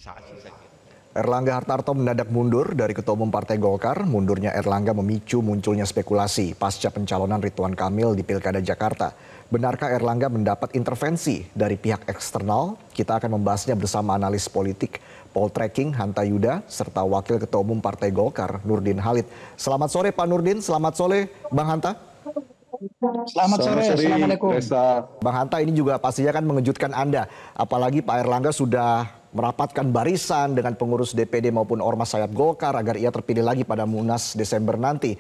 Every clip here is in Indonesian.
saat sih saya kira. Erlangga Hartarto mendadak mundur dari Ketua Umum Partai Golkar. Mundurnya Erlangga memicu munculnya spekulasi pasca pencalonan Ridwan Kamil di Pilkada Jakarta. Benarkah Erlangga mendapat intervensi dari pihak eksternal? Kita akan membahasnya bersama analis politik Poltreking Hanta Yuda serta Wakil Ketua Umum Partai Golkar Nurdin Halid. Selamat sore Pak Nurdin, selamat sore Bang Hanta. Selamat sore, Assalamualaikum. Bang Hanta, ini juga pastinya kan mengejutkan Anda. Apalagi Pak Erlangga sudah merapatkan barisan dengan pengurus DPD maupun ormas sayap Golkar agar ia terpilih lagi pada Munas Desember nanti.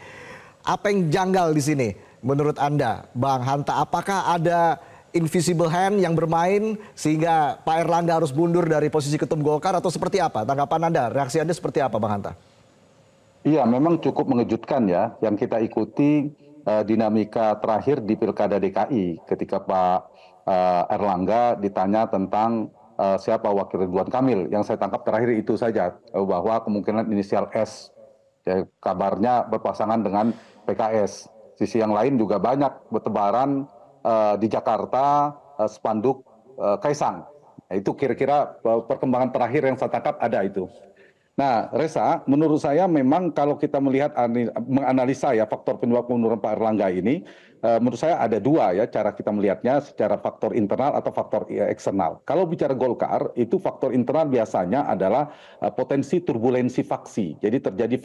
Apa yang janggal di sini menurut Anda, Bang Hanta? Apakah ada invisible hand yang bermain sehingga Pak Erlangga harus mundur dari posisi Ketum Golkar atau seperti apa? Tanggapan Anda, reaksi Anda seperti apa, Bang Hanta? Iya, memang cukup mengejutkan ya yang kita ikuti dinamika terakhir di Pilkada DKI ketika Pak Erlangga ditanya tentang siapa wakil Ridwan Kamil. Yang saya tangkap terakhir itu saja, bahwa kemungkinan inisial S, ya, kabarnya berpasangan dengan PKS. Sisi yang lain juga banyak bertebaran di Jakarta spanduk Kaisang. Nah, itu kira-kira perkembangan terakhir yang saya tangkap ada itu. Nah, Reza, menurut saya memang kalau kita melihat menganalisa ya faktor penyebab penurunan Pak Erlangga ini, menurut saya ada dua ya cara kita melihatnya, secara faktor internal atau faktor eksternal. Kalau bicara Golkar, itu faktor internal biasanya adalah potensi turbulensi faksi. Jadi terjadi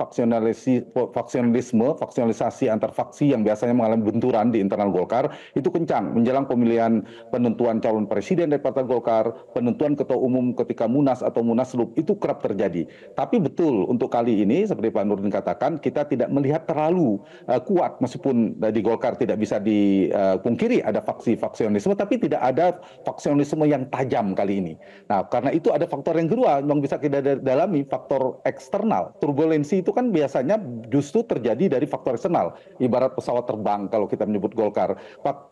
faksionalisasi antar faksi yang biasanya mengalami benturan di internal Golkar, itu kencang menjelang pemilihan penentuan calon presiden dari Partai Golkar, penentuan ketua umum ketika Munas atau Munaslup, itu kerap terjadi. Tapi betul untuk kali ini seperti Pak Nurdin katakan, kita tidak melihat terlalu kuat, meskipun di Golkar tidak bisa dipungkiri ada faksionisme, tapi tidak ada faksionisme yang tajam kali ini. Nah, karena itu ada faktor yang kedua yang bisa kita dalami, faktor eksternal. Turbulensi itu kan biasanya justru terjadi dari faktor eksternal. Ibarat pesawat terbang kalau kita menyebut Golkar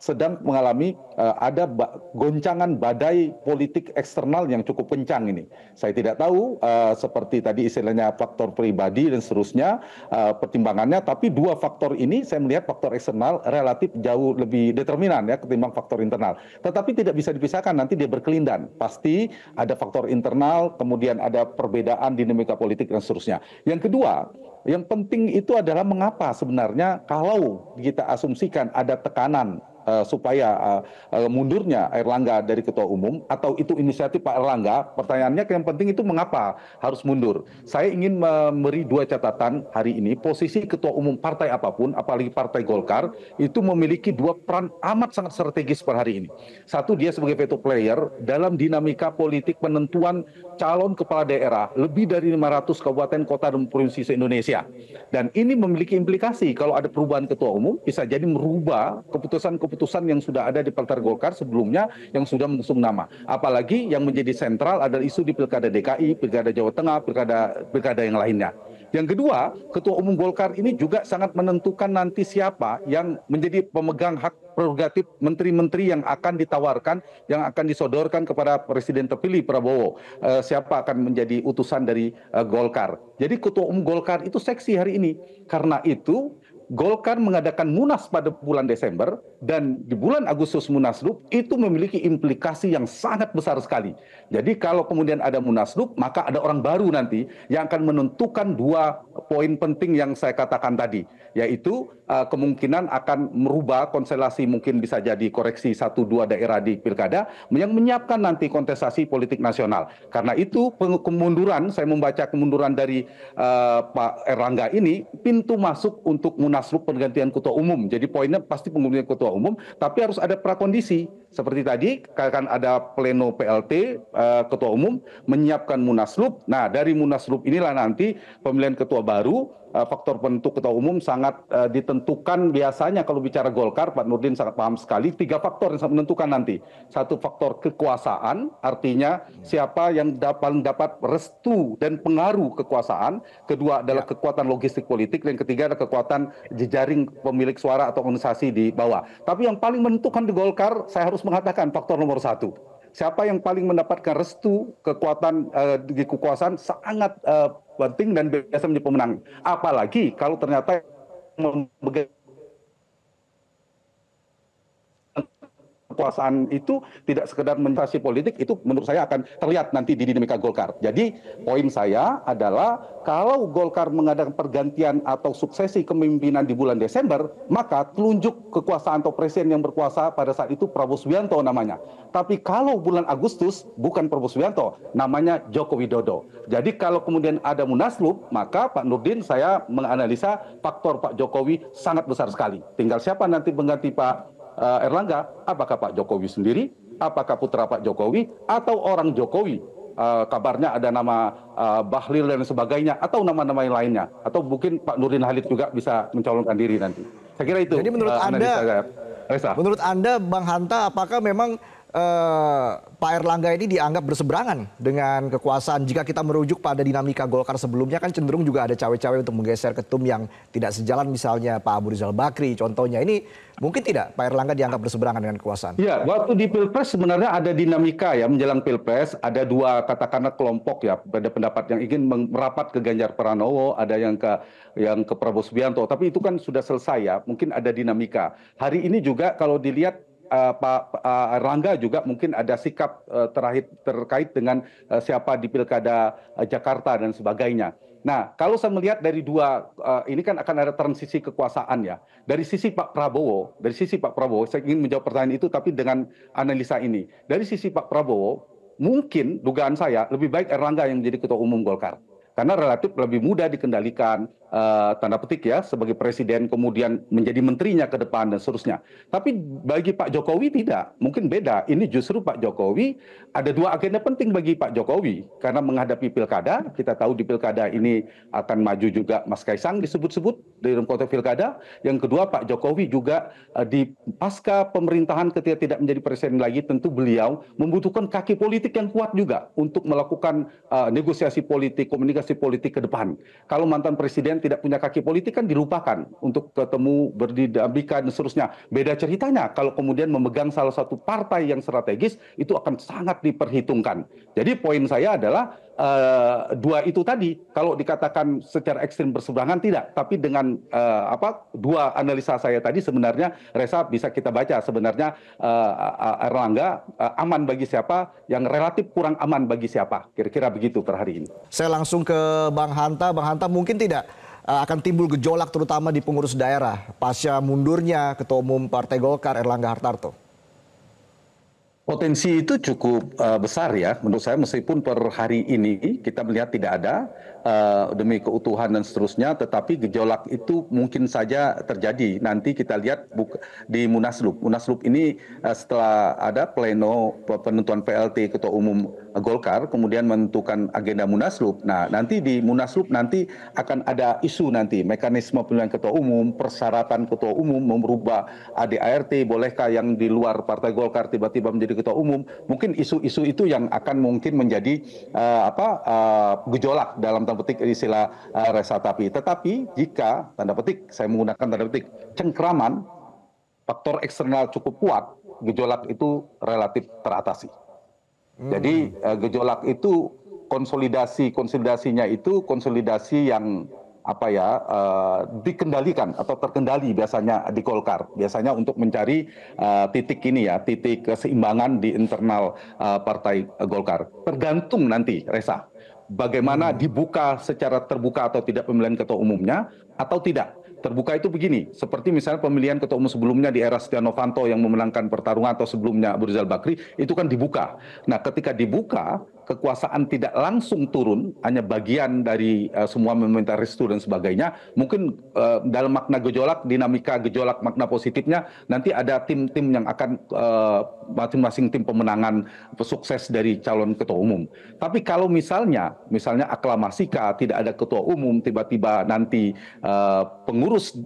sedang mengalami ada goncangan badai politik eksternal yang cukup kencang ini. Saya tidak tahu seperti tadi istilahnya faktor pribadi dan seterusnya pertimbangannya, tapi dua faktor ini saya melihat faktor eksternal relatif jauh lebih determinan ya ketimbang faktor internal. Tetapi tidak bisa dipisahkan, nanti dia berkelindan. Pasti ada faktor internal, kemudian ada perbedaan dinamika politik dan seterusnya. Yang kedua, yang penting itu adalah mengapa sebenarnya kalau kita asumsikan ada tekanan supaya mundurnya Erlangga dari ketua umum, atau itu inisiatif Pak Erlangga, pertanyaannya yang penting itu mengapa harus mundur. Saya ingin memberi dua catatan hari ini. Posisi ketua umum partai apapun, apalagi partai Golkar, itu memiliki dua peran amat sangat strategis per hari ini. Satu, dia sebagai veto player dalam dinamika politik penentuan calon kepala daerah lebih dari 500 kabupaten kota dan provinsi se-Indonesia. Dan ini memiliki implikasi kalau ada perubahan ketua umum, bisa jadi merubah keputusan yang sudah ada di Partai Golkar sebelumnya yang sudah mengusung nama. Apalagi yang menjadi sentral adalah isu di Pilkada DKI, Pilkada Jawa Tengah, Pilkada yang lainnya. Yang kedua, Ketua Umum Golkar ini juga sangat menentukan nanti siapa yang menjadi pemegang hak prerogatif menteri-menteri yang akan ditawarkan, yang akan disodorkan kepada Presiden terpilih Prabowo. Siapa akan menjadi utusan dari Golkar. Jadi Ketua Umum Golkar itu seksi hari ini. Karena itu Golkar mengadakan Munas pada bulan Desember, dan di bulan Agustus Munaslup itu memiliki implikasi yang sangat besar sekali. Jadi kalau kemudian ada Munaslup, maka ada orang baru nanti yang akan menentukan dua poin penting yang saya katakan tadi, yaitu kemungkinan akan merubah konstelasi, mungkin bisa jadi koreksi 1-2 daerah di pilkada yang menyiapkan nanti kontestasi politik nasional. Karena itu kemunduran, saya membaca kemunduran dari Pak Erlangga ini pintu masuk untuk Munaslup pergantian ketua umum. Jadi poinnya pasti penggantian ketua umum, tapi harus ada prakondisi. Seperti tadi, akan ada pleno PLT ketua umum, menyiapkan Munaslup. Nah, dari Munaslup inilah nanti pemilihan ketua baru, faktor penentu ketua umum sangat ditentukan biasanya kalau bicara Golkar, Pak Nurdin sangat paham sekali, 3 faktor yang sangat menentukan nanti. Satu, faktor kekuasaan, artinya siapa yang paling dapat restu dan pengaruh kekuasaan. Kedua adalah kekuatan logistik politik, dan ketiga adalah kekuatan jejaring pemilik suara atau organisasi di bawah. Tapi yang paling menentukan di Golkar, saya harus mengatakan faktor nomor 1. Siapa yang paling mendapatkan restu, kekuatan di kekuasaan sangat penting dan biasa menjadi pemenang. Apalagi kalau ternyata memegang kekuasaan itu tidak sekedar menjadi politik, itu menurut saya akan terlihat nanti di dinamika Golkar. Jadi poin saya adalah kalau Golkar mengadakan pergantian atau suksesi kepemimpinan di bulan Desember, maka telunjuk kekuasaan atau presiden yang berkuasa pada saat itu Prabowo Subianto namanya. Tapi kalau bulan Agustus bukan Prabowo Subianto, namanya Joko Widodo. Jadi kalau kemudian ada munaslup, maka Pak Nurdin, saya menganalisa faktor Pak Jokowi sangat besar sekali. Tinggal siapa nanti mengganti Pak Erlangga, apakah Pak Jokowi sendiri, apakah putra Pak Jokowi, atau orang Jokowi. Kabarnya ada nama Bahlil dan sebagainya, atau nama-nama yang lainnya, atau mungkin Pak Nurdin Halid juga bisa mencalonkan diri nanti. Saya kira itu. Jadi menurut menurut Anda, Bang Hanta, apakah memang Pak Erlangga ini dianggap berseberangan dengan kekuasaan? Jika kita merujuk pada dinamika Golkar sebelumnya, kan cenderung juga ada cawe-cawe untuk menggeser ketum yang tidak sejalan, misalnya Pak Abu Rizal Bakri contohnya. Ini mungkin tidak Pak Erlangga dianggap berseberangan dengan kekuasaan? Ya, waktu di Pilpres sebenarnya ada dinamika ya, menjelang Pilpres ada dua katakanlah kelompok ya, ada pendapat yang ingin merapat ke Ganjar Pranowo, ada yang ke Prabowo Subianto, tapi itu kan sudah selesai ya, mungkin ada dinamika. Hari ini juga kalau dilihat Pak Erlangga juga mungkin ada sikap terkait dengan siapa di Pilkada Jakarta dan sebagainya. Nah, kalau saya melihat dari dua, ini kan akan ada transisi kekuasaan ya. Dari sisi Pak Prabowo, saya ingin menjawab pertanyaan itu tapi dengan analisa ini. Dari sisi Pak Prabowo, mungkin dugaan saya lebih baik Erlangga yang menjadi Ketua Umum Golkar. Karena relatif lebih mudah dikendalikan, tanda petik ya, sebagai presiden, kemudian menjadi menterinya ke depan dan seterusnya. Tapi bagi Pak Jokowi tidak, mungkin beda. Ini justru Pak Jokowi ada dua agenda penting bagi Pak Jokowi. Karena menghadapi pilkada, kita tahu di pilkada ini akan maju juga Mas Kaisang disebut-sebut dalam konteks pilkada. Yang kedua Pak Jokowi juga di pasca pemerintahan ketika tidak menjadi presiden lagi, tentu beliau membutuhkan kaki politik yang kuat juga untuk melakukan negosiasi politik, komunikasi politik ke depan. Kalau mantan presiden tidak punya kaki politik kan dilupakan untuk ketemu, berdinamika dan seterusnya. Beda ceritanya kalau kemudian memegang salah satu partai yang strategis, itu akan sangat diperhitungkan. Jadi poin saya adalah dua itu tadi, kalau dikatakan secara ekstrim berseberangan tidak, tapi dengan dua analisa saya tadi sebenarnya Reza bisa kita baca sebenarnya Erlangga aman bagi siapa, yang relatif kurang aman bagi siapa, kira-kira begitu per hari ini. Saya langsung ke Bang Hanta. Bang Hanta, mungkin tidak akan timbul gejolak terutama di pengurus daerah pasca mundurnya Ketua Umum Partai Golkar Erlangga Hartarto? Potensi itu cukup besar ya menurut saya, meskipun per hari ini kita melihat tidak ada demi keutuhan dan seterusnya, tetapi gejolak itu mungkin saja terjadi. Nanti kita lihat di Munaslup. Munaslup ini setelah ada pleno penentuan PLT Ketua Umum Golkar, kemudian menentukan agenda Munaslup. Nah, nanti di Munaslup nanti akan ada isu nanti, mekanisme pemilihan Ketua Umum, persyaratan Ketua Umum, merubah ADART, bolehkah yang di luar Partai Golkar tiba-tiba menjadi Ketua Umum. Mungkin isu-isu itu yang akan mungkin menjadi gejolak dalam tanda petik istilah Reza. Tetapi jika tanda petik, saya menggunakan tanda petik, cengkraman, faktor eksternal cukup kuat, gejolak itu relatif teratasi. Jadi gejolak itu konsolidasinya itu konsolidasi yang dikendalikan atau terkendali biasanya di Golkar, biasanya untuk mencari titik keseimbangan di internal Partai Golkar. Tergantung nanti Reza, bagaimana dibuka secara terbuka atau tidak pemilihan ketua umumnya atau tidak. Terbuka itu begini, seperti misalnya pemilihan ketua umum sebelumnya di era Setia Novanto yang memenangkan pertarungan, atau sebelumnya Abu Rizal Bakri, itu kan dibuka. Nah, ketika dibuka, kekuasaan tidak langsung turun, hanya bagian dari semua meminta restu dan sebagainya. Mungkin dalam makna gejolak, dinamika gejolak makna positifnya, nanti ada tim-tim yang akan masing-masing tim pemenangan sukses dari calon ketua umum. Tapi kalau misalnya aklamasi tidak ada ketua umum, tiba-tiba nanti pengurus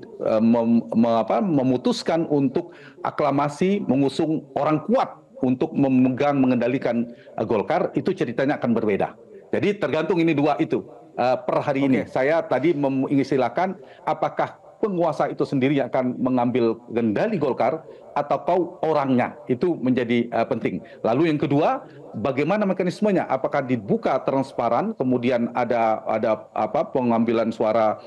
memutuskan untuk aklamasi mengusung orang kuat untuk mengendalikan Golkar, itu ceritanya akan berbeda. Jadi tergantung ini dua itu per hari ini. Saya tadi mengistilahkan apakah penguasa itu sendiri yang akan mengambil kendali Golkar atau orangnya, itu menjadi penting. Lalu yang kedua, bagaimana mekanismenya? Apakah dibuka transparan, kemudian ada pengambilan suara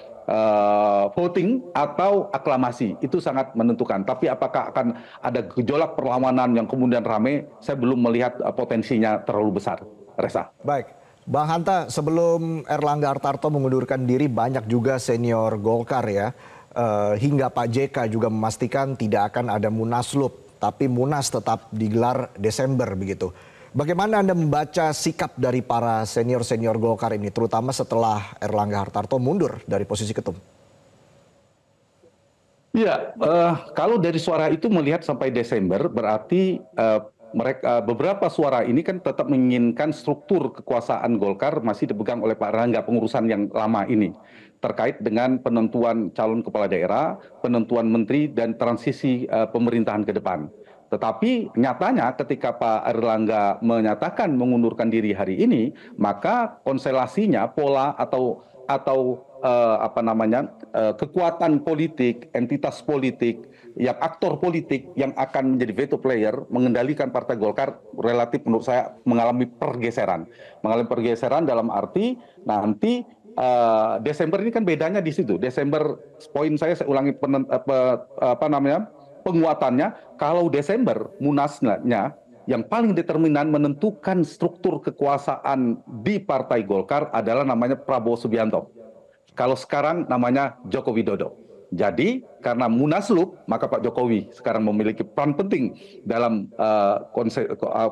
voting atau aklamasi, itu sangat menentukan. Tapi apakah akan ada gejolak perlawanan yang kemudian ramai, saya belum melihat potensinya terlalu besar. Reza. Baik, Bang Hanta, sebelum Erlangga Hartarto mengundurkan diri, banyak juga senior Golkar ya, hingga Pak JK juga memastikan tidak akan ada munaslup, tapi Munas tetap digelar Desember begitu. Bagaimana Anda membaca sikap dari para senior-senior Golkar ini, terutama setelah Erlangga Hartarto mundur dari posisi ketum? Ya, kalau dari suara itu melihat sampai Desember, berarti mereka beberapa suara ini kan tetap menginginkan struktur kekuasaan Golkar masih dipegang oleh Pak Erlangga, pengurusan yang lama ini terkait dengan penentuan calon kepala daerah, penentuan menteri dan transisi pemerintahan ke depan. Tetapi nyatanya ketika Pak Erlangga menyatakan mengundurkan diri hari ini, maka konstelasinya pola atau kekuatan politik, entitas politik, yang aktor politik yang akan menjadi veto player mengendalikan Partai Golkar relatif menurut saya mengalami pergeseran. Mengalami pergeseran dalam arti nanti Desember ini kan bedanya di situ. Desember, poin saya ulangi penguatannya, kalau Desember munasnya yang paling determinan menentukan struktur kekuasaan di Partai Golkar adalah namanya Prabowo Subianto. Kalau sekarang namanya Joko Widodo. Jadi karena munaslup, maka Pak Jokowi sekarang memiliki peran penting dalam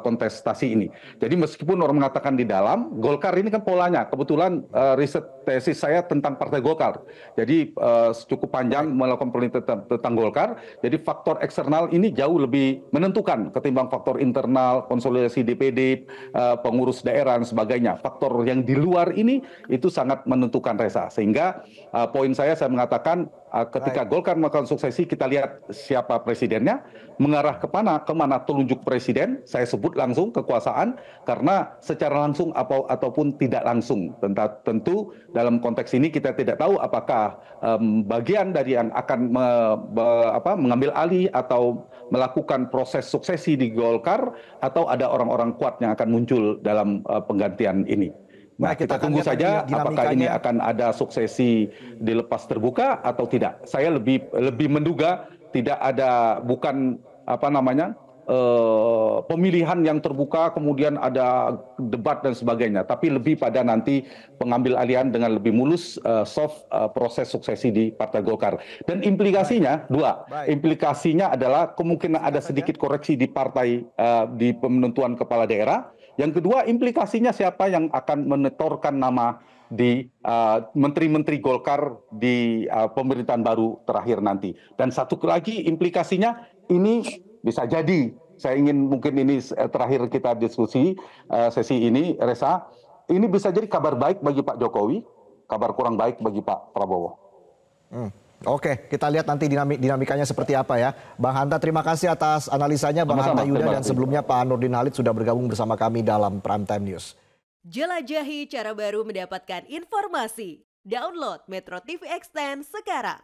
kontestasi ini. Jadi meskipun orang mengatakan di dalam, Golkar ini kan polanya. Kebetulan riset tesis saya tentang Partai Golkar. Jadi cukup panjang melakukan penelitian tentang Golkar. Jadi faktor eksternal ini jauh lebih menentukan ketimbang faktor internal, konsolidasi DPD, pengurus daerah dan sebagainya. Faktor yang di luar ini itu sangat menentukan, Reza. Sehingga poin saya mengatakan ketika Golkar melakukan suksesi, kita lihat siapa presidennya, mengarah kemana telunjuk presiden, saya sebut langsung kekuasaan, karena secara langsung ataupun tidak langsung. Tentu dalam konteks ini kita tidak tahu apakah bagian dari yang akan mengambil alih atau melakukan proses suksesi di Golkar, atau ada orang-orang kuat yang akan muncul dalam penggantian ini. Nah, kita tunggu saja apakah ini akan ada suksesi dilepas terbuka atau tidak. Saya lebih menduga tidak ada, bukan pemilihan yang terbuka kemudian ada debat dan sebagainya, tapi lebih pada nanti pengambil alihan dengan lebih mulus soft proses suksesi di Partai Golkar. Dan implikasinya dua. Implikasinya adalah kemungkinan ada sedikit koreksi di partai di penentuan kepala daerah. Yang kedua, implikasinya siapa yang akan menetorkan nama di menteri-menteri Golkar di pemerintahan baru terakhir nanti. Dan satu lagi implikasinya, ini bisa jadi, saya ingin mungkin ini terakhir kita diskusi sesi ini, Reza, ini bisa jadi kabar baik bagi Pak Jokowi, kabar kurang baik bagi Pak Prabowo. Oke, kita lihat nanti dinamikanya seperti apa ya. Bang Hanta, terima kasih atas analisanya. Bang Hanta Yuda, dan sebelumnya Pak Nurdin Halid sudah bergabung bersama kami dalam Prime Time News. Jelajahi cara baru mendapatkan informasi. Download Metro TV Extend sekarang.